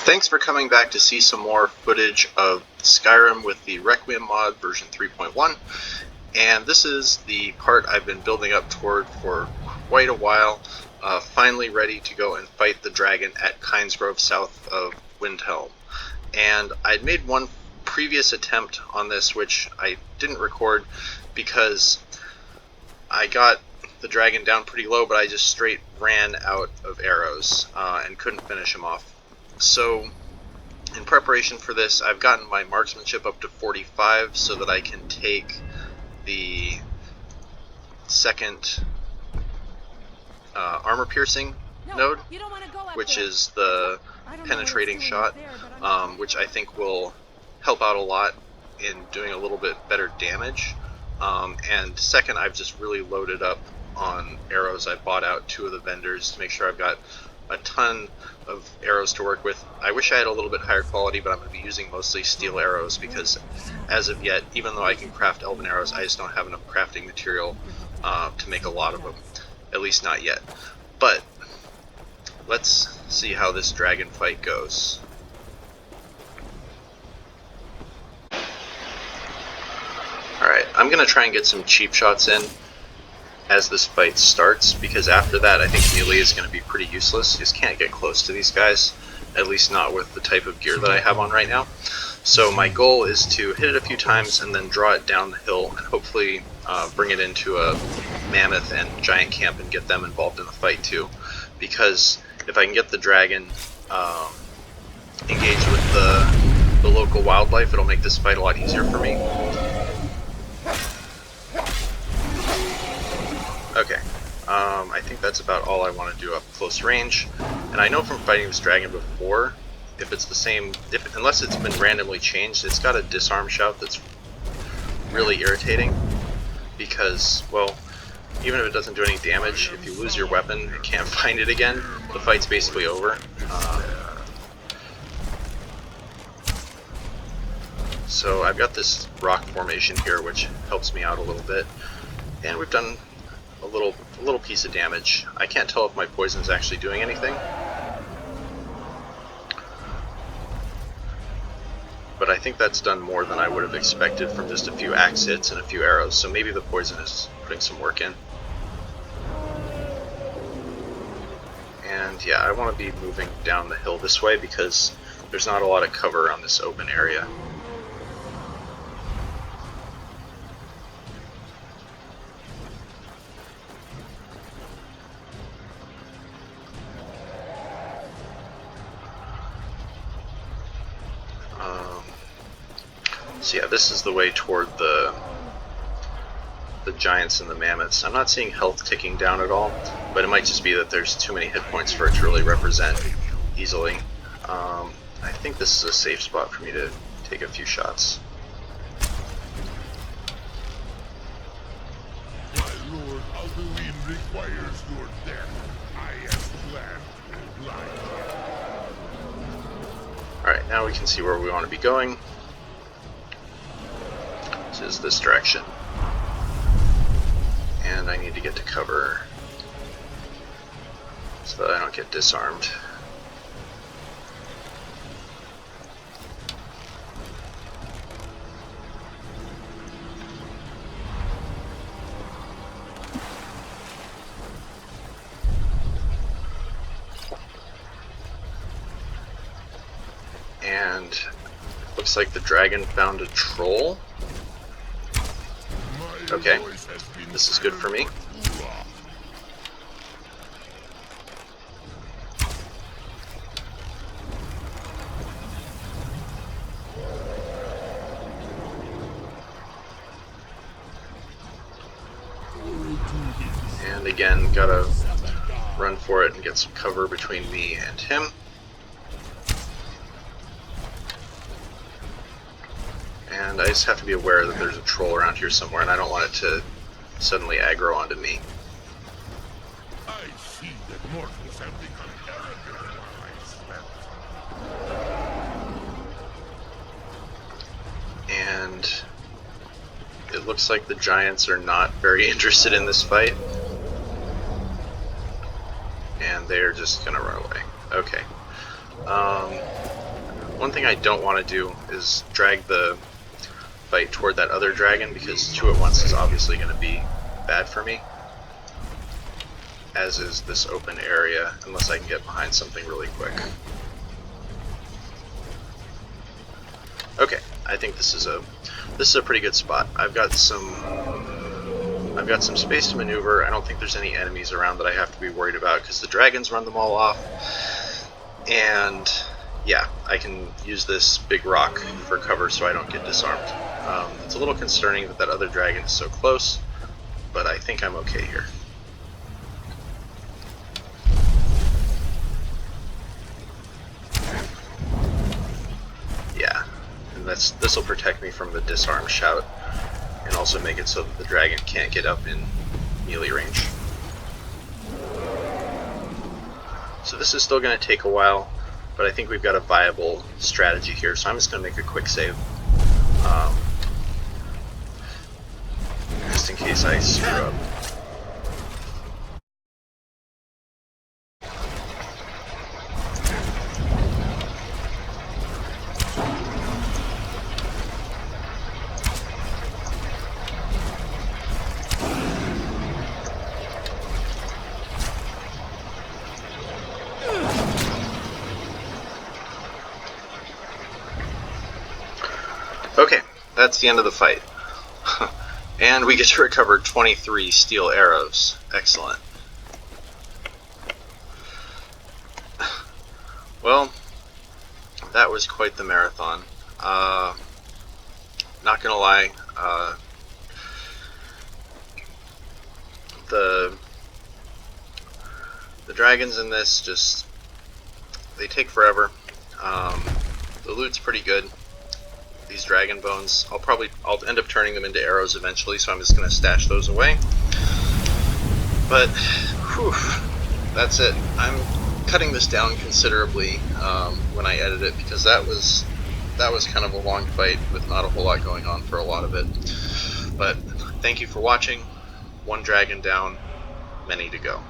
Thanks for coming back to see some more footage of Skyrim with the Requiem mod version 3.1, and this is the part I've been building up toward for quite a while, finally ready to go and fight the dragon at Kynesgrove south of Windhelm. And I'd made one previous attempt on this which I didn't record because I got the dragon down pretty low, but I just straight ran out of arrows and couldn't finish him off. So in preparation for this, I've gotten my marksmanship up to 45 so that I can take the second armor piercing node, which is the penetrating shot, which I think will help out a lot in doing a little bit better damage. And second, I've just really loaded up on arrows. I bought out 2 of the vendors to make sure I've got a ton of arrows to work with. I wish I had a little bit higher quality, but I'm going to be using mostly steel arrows because as of yet, even though I can craft elven arrows, I just don't have enough crafting material to make a lot of them, at least not yet. But let's see how this dragon fight goes. Alright, I'm going to try and get some cheap shots in as this fight starts, because after that I think melee is going to be pretty useless. You just can't get close to these guys, at least not with the type of gear that I have on right now. So my goal is to hit it a few times and then draw it down the hill and hopefully bring it into a mammoth and giant camp and get them involved in the fight too, because if I can get the dragon engaged with the local wildlife, it'll make this fight a lot easier for me. Okay, I think that's about all I want to do up close range, and I know from fighting this dragon before, if it's the same, unless it's been randomly changed, it's got a disarm shout that's really irritating, because, well, even if it doesn't do any damage, if you lose your weapon and can't find it again, the fight's basically over. So I've got this rock formation here which helps me out a little bit, and we've done a little piece of damage. I can't tell if my poison is actually doing anything, but I think that's done more than I would have expected from just a few axe hits and a few arrows, so maybe the poison is putting some work in. And yeah, I want to be moving down the hill this way because there's not a lot of cover on this open area. So yeah, this is the way toward the giants and the mammoths. I'm not seeing health ticking down at all, but it might just be that there's too many hit points for it to really represent easily. I think this is a safe spot for me to take a few shots. My lord Alchemy requires your death. I am glad to oblige. Alright, now we can see where we want to be going. This is this direction. And I need to get to cover so that I don't get disarmed. And looks like the dragon found a troll. Okay, this is good for me. And again, gotta run for it and get some cover between me and him. And I just have to be aware that there's a troll around here somewhere, and I don't want it to suddenly aggro onto me. I see that mortals have become arrogant while I slept. And it looks like the giants are not very interested in this fight. And they're just gonna run away. Okay. One thing I don't want to do is drag the fight toward that other dragon, because 2 at once is obviously going to be bad for me, as is this open area, unless I can get behind something really quick. Okay, I think this is a pretty good spot. I've got some space to maneuver. I don't think there's any enemies around that I have to be worried about, because the dragons run them all off. And yeah, I can use this big rock for cover so I don't get disarmed. It's a little concerning that other dragon is so close, but I think I'm okay here. Yeah, and this will protect me from the disarm shout, and also make it so that the dragon can't get up in melee range. So this is still going to take a while, but I think we've got a viable strategy here, so I'm just going to make a quick save. Just in case I screw up. Okay, that's the end of the fight. And we get to recover 23 steel arrows. Excellent. Well, that was quite the marathon. Not gonna lie, the dragons in this just, they take forever. The loot's pretty good. These dragon bones, I'll end up turning them into arrows eventually, so I'm just going to stash those away. But whew, that's it. I'm cutting this down considerably when I edit it, because that was kind of a long fight with not a whole lot going on for a lot of it. But thank you for watching. 1 dragon down, many to go.